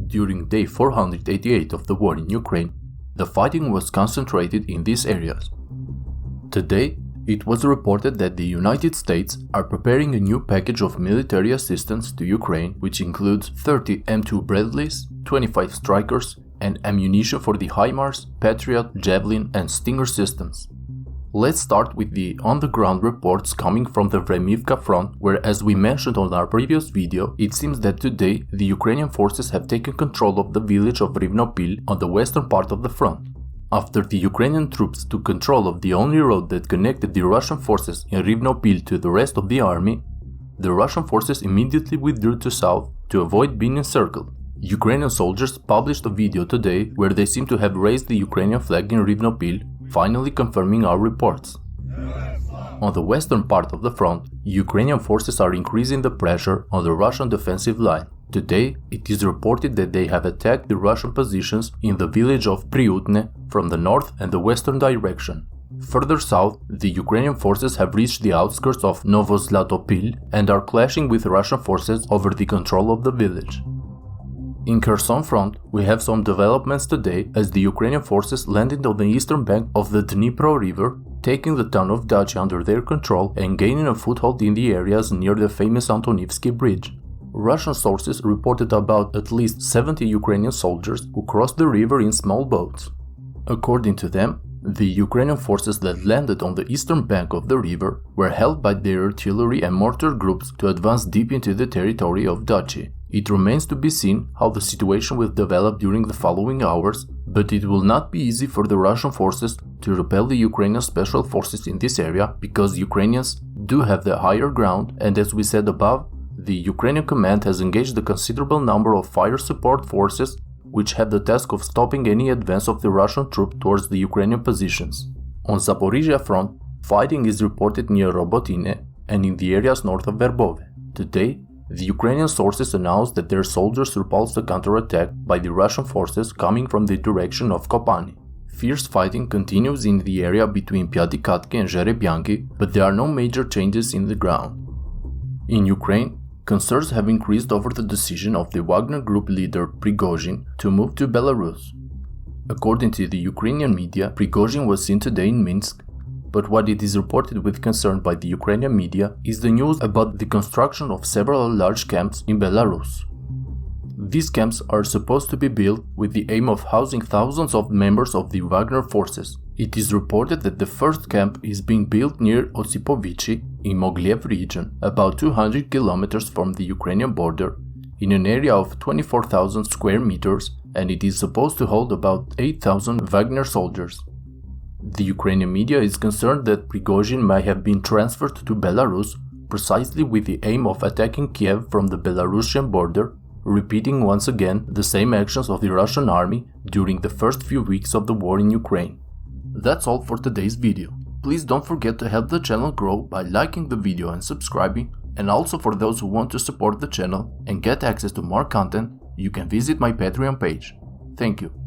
during day 488 of the war in Ukraine, the fighting was concentrated in these areas. Today, it was reported that the United States are preparing a new package of military assistance to Ukraine, which includes 30 M2 Bradleys, 25 Strikers, and ammunition for the HIMARS, Patriot, Javelin, and Stinger systems. Let's start with the on-the-ground reports coming from the Rivnopil front, where, as we mentioned on our previous video, it seems that today the Ukrainian forces have taken control of the village of Rivnopil on the western part of the front. After the Ukrainian troops took control of the only road that connected the Russian forces in Rivnopil to the rest of the army, the Russian forces immediately withdrew to south to avoid being encircled. Ukrainian soldiers published a video today where they seem to have raised the Ukrainian flag in Rivnopil, finally confirming our reports. On the western part of the front, Ukrainian forces are increasing the pressure on the Russian defensive line. Today, it is reported that they have attacked the Russian positions in the village of Priutne from the north and the western direction. Further south, the Ukrainian forces have reached the outskirts of Novozlatopil and are clashing with Russian forces over the control of the village. In Kherson front, we have some developments today as the Ukrainian forces landed on the eastern bank of the Dnipro River, taking the town of Dachi under their control and gaining a foothold in the areas near the famous Antonivsky Bridge. Russian sources reported about at least 70 Ukrainian soldiers who crossed the river in small boats. According to them, the Ukrainian forces that landed on the eastern bank of the river were held by their artillery and mortar groups to advance deep into the territory of Dachi. It remains to be seen how the situation will develop during the following hours, but it will not be easy for the Russian forces to repel the Ukrainian special forces in this area because Ukrainians do have the higher ground, and as we said above, the Ukrainian command has engaged a considerable number of fire support forces which have the task of stopping any advance of the Russian troops towards the Ukrainian positions. On Zaporizhia front, fighting is reported near Robotine and in the areas north of Verbove. Today, the Ukrainian sources announced that their soldiers repulsed a counterattack by the Russian forces coming from the direction of Kopani. Fierce fighting continues in the area between Pyatikatki and Zherebyanki, but there are no major changes in the ground. In Ukraine, concerns have increased over the decision of the Wagner Group leader Prigozhin to move to Belarus. According to the Ukrainian media, Prigozhin was seen today in Minsk, but what it is reported with concern by the Ukrainian media is the news about the construction of several large camps in Belarus. These camps are supposed to be built with the aim of housing thousands of members of the Wagner forces. It is reported that the first camp is being built near Osipovichi in Mogilev region, about 200 kilometers from the Ukrainian border, in an area of 24,000 square meters, and it is supposed to hold about 8,000 Wagner soldiers. The Ukrainian media is concerned that Prigozhin may have been transferred to Belarus precisely with the aim of attacking Kiev from the Belarusian border, repeating once again the same actions of the Russian army during the first few weeks of the war in Ukraine. That's all for today's video. Please don't forget to help the channel grow by liking the video and subscribing, and also for those who want to support the channel and get access to more content, you can visit my Patreon page. Thank you.